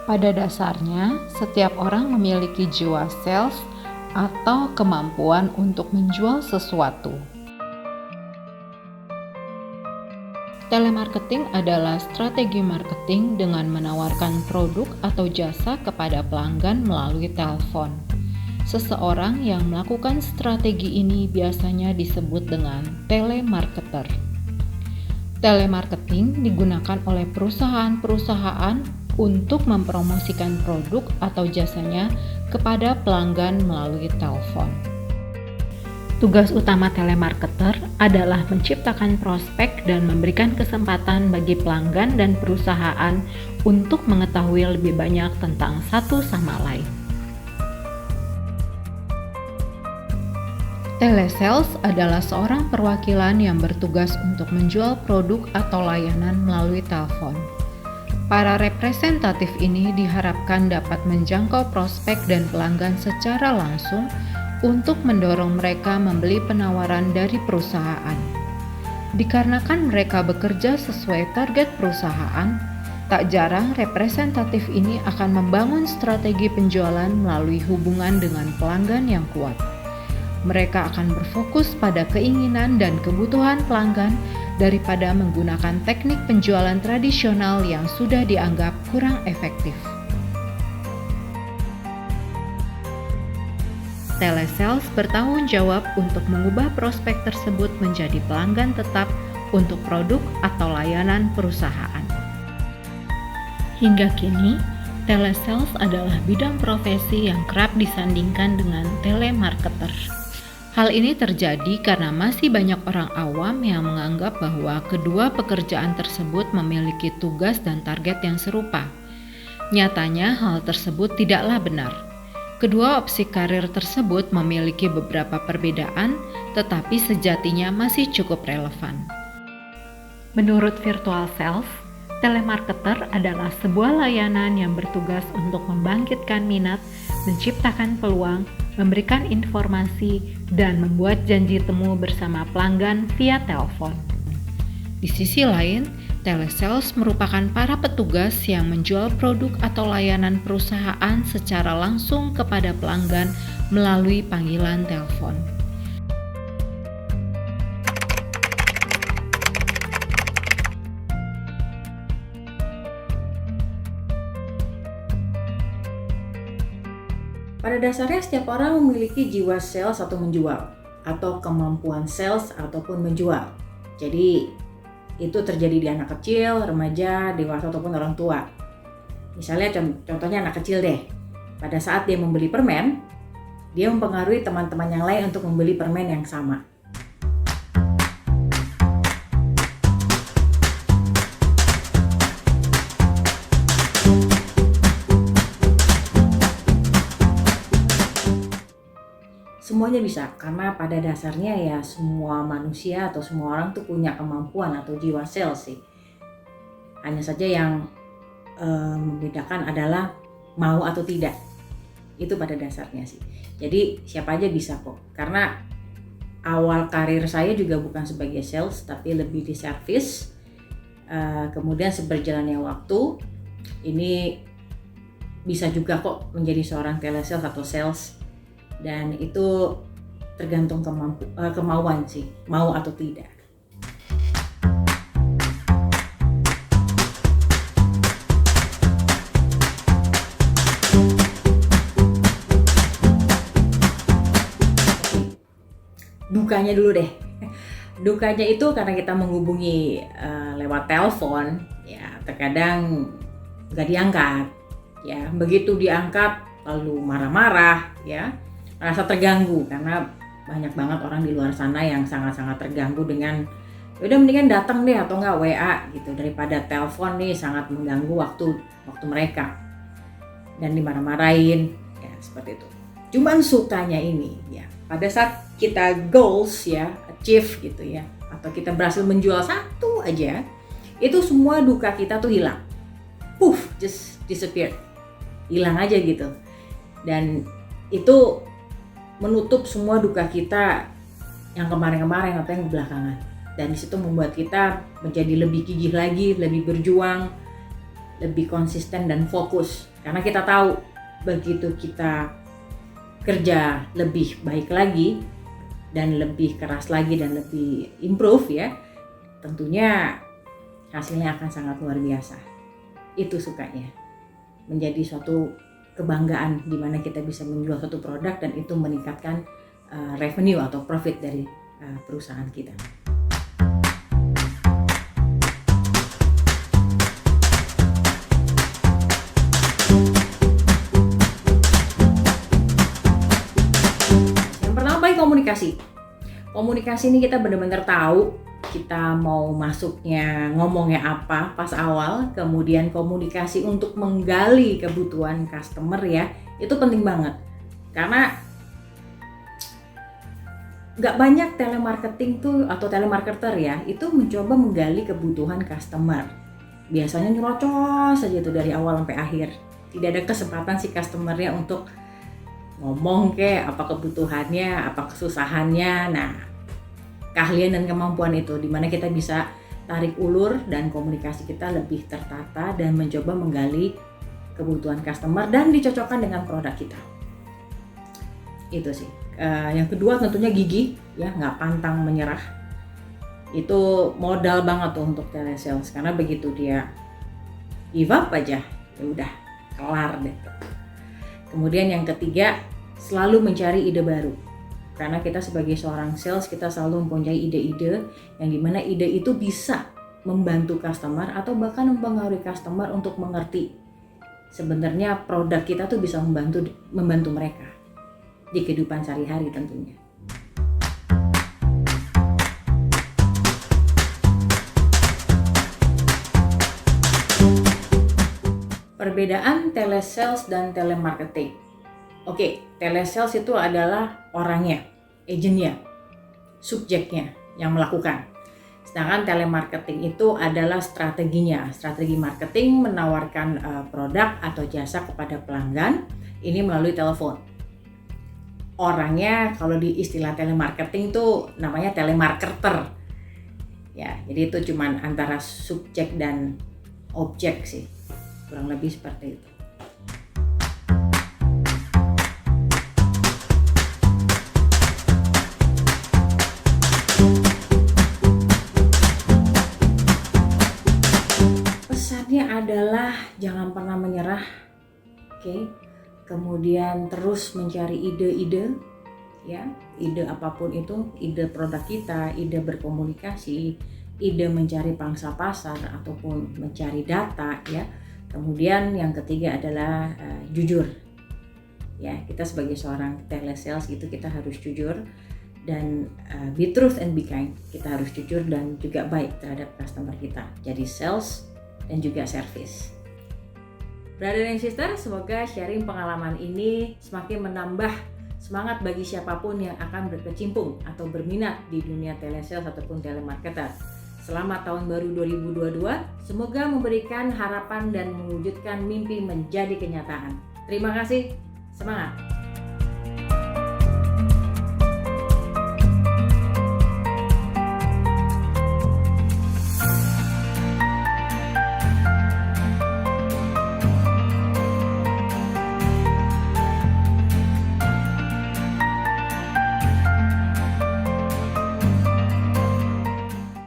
Pada dasarnya, setiap orang memiliki jiwa sales atau kemampuan untuk menjual sesuatu. Telemarketing adalah strategi marketing dengan menawarkan produk atau jasa kepada pelanggan melalui telepon. Seseorang yang melakukan strategi ini biasanya disebut dengan telemarketer. Telemarketing digunakan oleh perusahaan-perusahaan untuk mempromosikan produk atau jasanya kepada pelanggan melalui telepon. Tugas utama telemarketer adalah menciptakan prospek dan memberikan kesempatan bagi pelanggan dan perusahaan untuk mengetahui lebih banyak tentang satu sama lain. Telesales adalah seorang perwakilan yang bertugas untuk menjual produk atau layanan melalui telepon. Para representatif ini diharapkan dapat menjangkau prospek dan pelanggan secara langsung untuk mendorong mereka membeli penawaran dari perusahaan. Dikarenakan mereka bekerja sesuai target perusahaan, tak jarang representatif ini akan membangun strategi penjualan melalui hubungan dengan pelanggan yang kuat. Mereka akan berfokus pada keinginan dan kebutuhan pelanggan daripada menggunakan teknik penjualan tradisional yang sudah dianggap kurang efektif. Telesales bertanggung jawab untuk mengubah prospek tersebut menjadi pelanggan tetap untuk produk atau layanan perusahaan. Hingga kini, telesales adalah bidang profesi yang kerap disandingkan dengan telemarketer. Hal ini terjadi karena masih banyak orang awam yang menganggap bahwa kedua pekerjaan tersebut memiliki tugas dan target yang serupa. Nyatanya, hal tersebut tidaklah benar. Kedua opsi karir tersebut memiliki beberapa perbedaan, tetapi sejatinya masih cukup relevan. Menurut Virtual Sales, telemarketer adalah sebuah layanan yang bertugas untuk membangkitkan minat, menciptakan peluang, memberikan informasi, dan membuat janji temu bersama pelanggan via telepon. Di sisi lain, telesales merupakan para petugas yang menjual produk atau layanan perusahaan secara langsung kepada pelanggan melalui panggilan telepon. Pada dasarnya setiap orang memiliki jiwa sales atau menjual, atau kemampuan sales ataupun menjual. Jadi itu terjadi di anak kecil, remaja, dewasa ataupun orang tua. Misalnya contohnya anak kecil deh. Pada saat dia membeli permen, dia mempengaruhi teman-teman yang lain untuk membeli permen yang sama. Semuanya bisa, karena pada dasarnya ya semua manusia atau semua orang tuh punya kemampuan atau jiwa sales sih. Hanya saja yang membedakan adalah mau atau tidak. Itu pada dasarnya sih. Jadi siapa aja bisa kok. Karena awal karir saya juga bukan sebagai sales, tapi lebih di service. Kemudian seberjalannya waktu, ini bisa juga kok menjadi seorang telesales atau sales. Dan itu tergantung kemauan sih, mau atau tidak. Dukanya dulu deh. Dukanya itu karena kita menghubungi lewat telepon, ya terkadang nggak diangkat. Ya begitu diangkat lalu marah-marah, ya. Merasa terganggu karena banyak banget orang di luar sana yang sangat-sangat terganggu dengan udah mendingan datang deh atau enggak WA gitu daripada telepon nih, sangat mengganggu waktu mereka dan dimarah-marahin ya seperti itu. Cuman sukanya ini ya pada saat kita goals ya achieve gitu ya atau kita berhasil menjual satu aja, itu semua duka kita tuh hilang. Just disappear. Hilang aja gitu. Dan itu menutup semua duka kita yang kemarin-kemarin atau yang belakangan. Dan di situ membuat kita menjadi lebih gigih lagi, lebih berjuang, lebih konsisten dan fokus Karena kita tahu begitu kita kerja lebih baik lagi dan lebih keras lagi dan lebih improve ya, tentunya hasilnya akan sangat luar biasa. Itu sukanya, menjadi suatu kebanggaan di mana kita bisa menjual suatu produk dan itu meningkatkan revenue atau profit dari perusahaan kita. Komunikasi ini kita benar-benar tahu kita mau masuknya ngomongnya apa pas awal, kemudian komunikasi untuk menggali kebutuhan customer ya, itu penting banget. Karena nggak banyak telemarketing tuh atau telemarketer ya, itu mencoba menggali kebutuhan customer. Biasanya nyerocos saja tuh dari awal sampai akhir. Tidak ada kesempatan si customernya untuk ngomong apa kebutuhannya, apa kesusahannya. Nah, keahlian dan kemampuan itu dimana kita bisa tarik ulur dan komunikasi kita lebih tertata dan mencoba menggali kebutuhan customer dan dicocokkan dengan produk kita. Itu sih. Yang kedua tentunya gigih ya, nggak pantang menyerah. Itu modal banget tuh untuk telesales, karena begitu dia give up aja ya udah kelar deh. Kemudian yang ketiga, selalu mencari ide baru. Karena kita sebagai seorang sales, kita selalu mempunyai ide-ide yang dimana ide itu bisa membantu customer atau bahkan mempengaruhi customer untuk mengerti sebenarnya produk kita tuh bisa membantu mereka di kehidupan sehari-hari tentunya. Perbedaan telesales dan telemarketing. Oke, telesales itu adalah orangnya, agentnya, subjeknya yang melakukan. Sedangkan telemarketing itu adalah strateginya. Strategi marketing menawarkan produk atau jasa kepada pelanggan, ini melalui telepon. Orangnya kalau di istilah telemarketing itu namanya telemarketer. Ya, jadi itu cuman antara subjek dan objek sih. Kurang lebih seperti itu. Pesannya adalah jangan pernah menyerah. Oke. Kemudian terus mencari ide-ide ya, ide apapun itu, ide produk kita, ide berkomunikasi, ide mencari pangsa pasar ataupun mencari data ya. Kemudian yang ketiga adalah jujur. Ya, kita sebagai seorang telesales gitu kita harus jujur dan be truth and be kind. Kita harus jujur dan juga baik terhadap customer kita. Jadi sales dan juga service. Brother and sister, semoga sharing pengalaman ini semakin menambah semangat bagi siapapun yang akan berkecimpung atau berminat di dunia telesales ataupun telemarketer. Selamat tahun baru 2022, semoga memberikan harapan dan mewujudkan mimpi menjadi kenyataan. Terima kasih, semangat!